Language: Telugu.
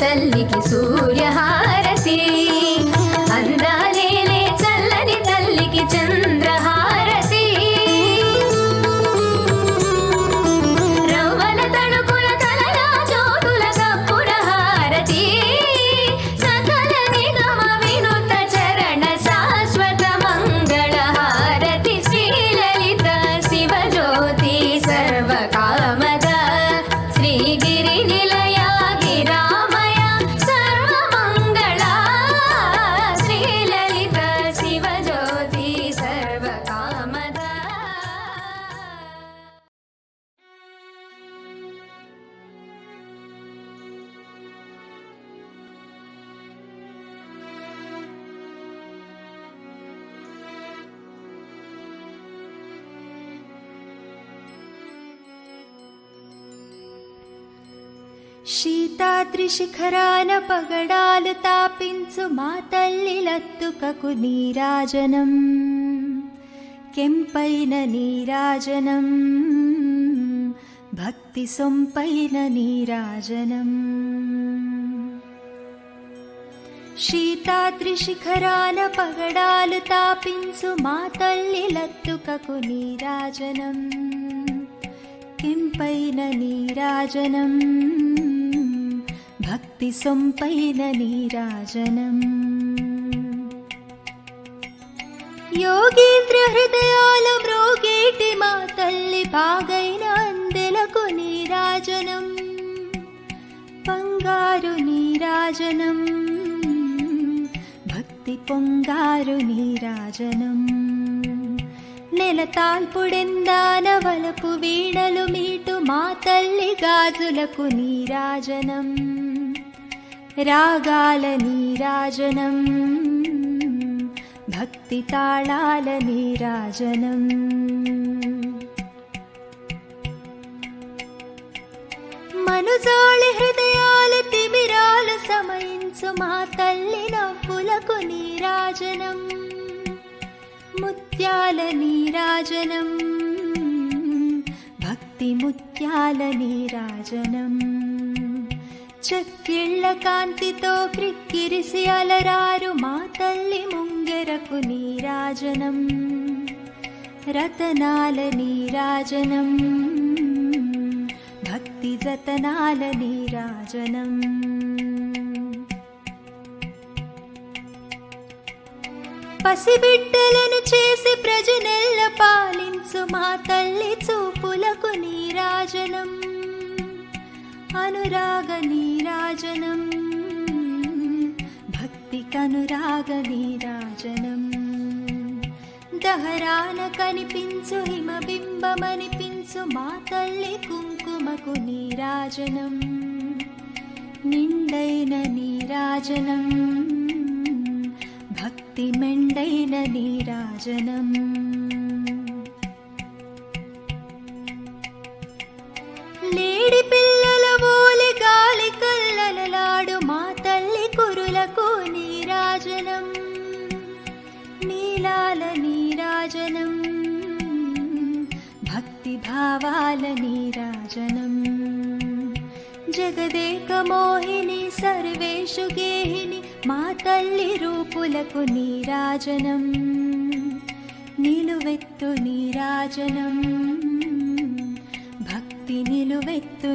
తల్లికి సూర్యహారతి, అందాలేలే చల్లని తల్లికి చంద్రహారతి, రవ్వల తణుకుల తలలా జ్యోతుల కప్పుర హారతి, సకల నిగమ వినుత చరణ శాశ్వత మంగళ హారతి, శ్రీలలిత శివజ్యోతి సర్వకామద శ్రీగిరి నిలయ గిరామయ సర్వమంగళ, శ్రీలలిత శివజ్యోతి సర్వకామద. శీతాద్రి శిఖరాన పగడాలు తాపించు మా తల్లి లత్తుకకు నీరాజనం, కెంపైన నీరాజనం, భక్తి సొంపైన నీరాజనం. శీతాద్రి శిఖరాన పగడాలు తాపించు మా తల్లి లత్తుకకు నీరాజనం, కెంపైన నీరాజనం, భక్తి సొంపైన నీరాజనం. యోగీంద్ర హృదయాల మ్రోగేటి మా తల్లి బాగైన అందెలకు నీరాజనం, బంగారు నీరాజనం, భక్తి పొంగారు నీరాజనం. నెలతాల్పుడెందాన వలపు వీణలు మీటు మా తల్లి గాజులకు నీరాజనం, రాగాల నీరాజనం, భక్తి తాళాల నీరాజనం. మనుజాళి హృదయాల తిమిరాలు సమయించు మా తల్లి నవ్వులకు నీరాజనం, ముత్యాల నీరాజనం, భక్తి ముత్యాల నీరాజనం. చక్కిళ్ళ కాంతితో క్రిక్కిరిసి అలరారు మా తల్లి ముంగెరకు నీరాజనం, రతనాల నీరాజనం, భక్తి జతనాల నీరాజనం. పసిబిడ్డలను చేసి ప్రజనెల్ల పాలించు మా తల్లి చూపులకు నీరాజనం, అనురాగ నీరాజనం, భక్తి కనురాగ నీరాజనం. దహరాన కనిపించు హిమబింబమనిపించు మా తల్లి కుంకుమకు నీరాజనం, నిండైన నీరాజనం, భక్తి మెండైన నీరాజనం. లేడి పిల్లల ఓలి గాలి కల్లలలాడు మా తల్లి కురులకు నీరాజనం, నీలాల నీరాజనం, భక్తి భావాల నీరాజనం. జగదేక మోహిని సర్వేషు గేహిని మా తల్లి రూపులకు నీరాజనం, నిలువెత్తు నీరాజనం, భక్తి నిలువెత్తు